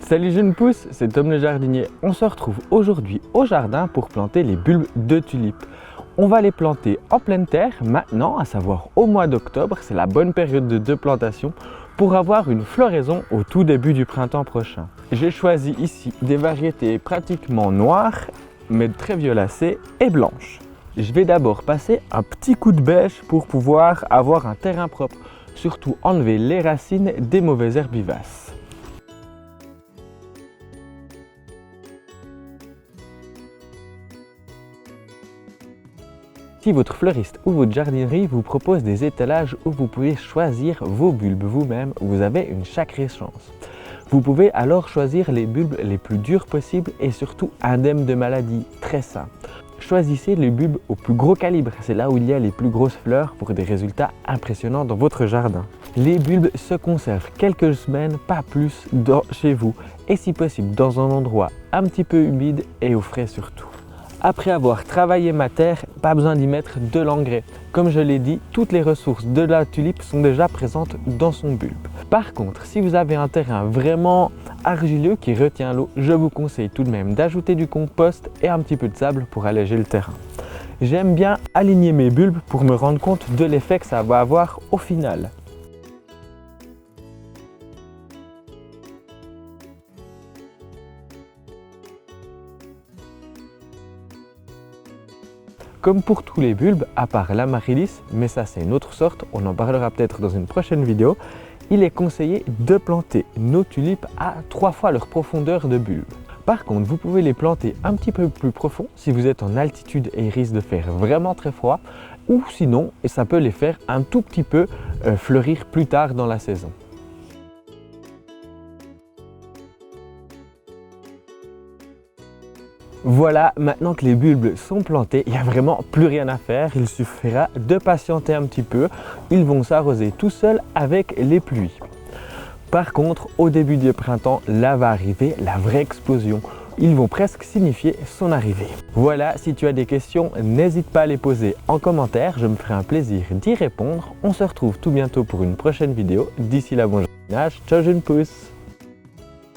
Salut jeunes pousses, c'est Tom le jardinier. On se retrouve aujourd'hui au jardin pour planter les bulbes de tulipes. On va les planter en pleine terre maintenant, à savoir au mois d'octobre. C'est la bonne période de plantation pour avoir une floraison au tout début du printemps prochain. J'ai choisi ici des variétés pratiquement noires, mais très violacées et blanches. Je vais d'abord passer un petit coup de bêche pour pouvoir avoir un terrain propre, surtout enlever les racines des mauvaises herbes vivaces. Si votre fleuriste ou votre jardinerie vous propose des étalages où vous pouvez choisir vos bulbes vous-même, vous avez une sacrée chance. Vous pouvez alors choisir les bulbes les plus durs possibles et surtout indemnes de maladies, très sains. Choisissez les bulbes au plus gros calibre, c'est là où il y a les plus grosses fleurs pour des résultats impressionnants dans votre jardin. Les bulbes se conservent quelques semaines, pas plus, chez vous et si possible dans un endroit un petit peu humide et au frais surtout. Après avoir travaillé ma terre, pas besoin d'y mettre de l'engrais. Comme je l'ai dit, toutes les ressources de la tulipe sont déjà présentes dans son bulbe. Par contre, si vous avez un terrain vraiment argileux qui retient l'eau, je vous conseille tout de même d'ajouter du compost et un petit peu de sable pour alléger le terrain. J'aime bien aligner mes bulbes pour me rendre compte de l'effet que ça va avoir au final. Comme pour tous les bulbes, à part l'amaryllis, mais ça c'est une autre sorte, on en parlera peut-être dans une prochaine vidéo, il est conseillé de planter nos tulipes à 3 fois leur profondeur de bulbe. Par contre, vous pouvez les planter un petit peu plus profond si vous êtes en altitude et il risque de faire vraiment très froid, ou sinon, ça peut les faire un tout petit peu fleurir plus tard dans la saison. Voilà, maintenant que les bulbes sont plantés, il n'y a vraiment plus rien à faire. Il suffira de patienter un petit peu. Ils vont s'arroser tout seuls avec les pluies. Par contre, au début du printemps, là va arriver la vraie explosion. Ils vont presque signifier son arrivée. Voilà, si tu as des questions, n'hésite pas à les poser en commentaire. Je me ferai un plaisir d'y répondre. On se retrouve tout bientôt pour une prochaine vidéo. D'ici là, bon jardinage. Ciao, jeunes pousses!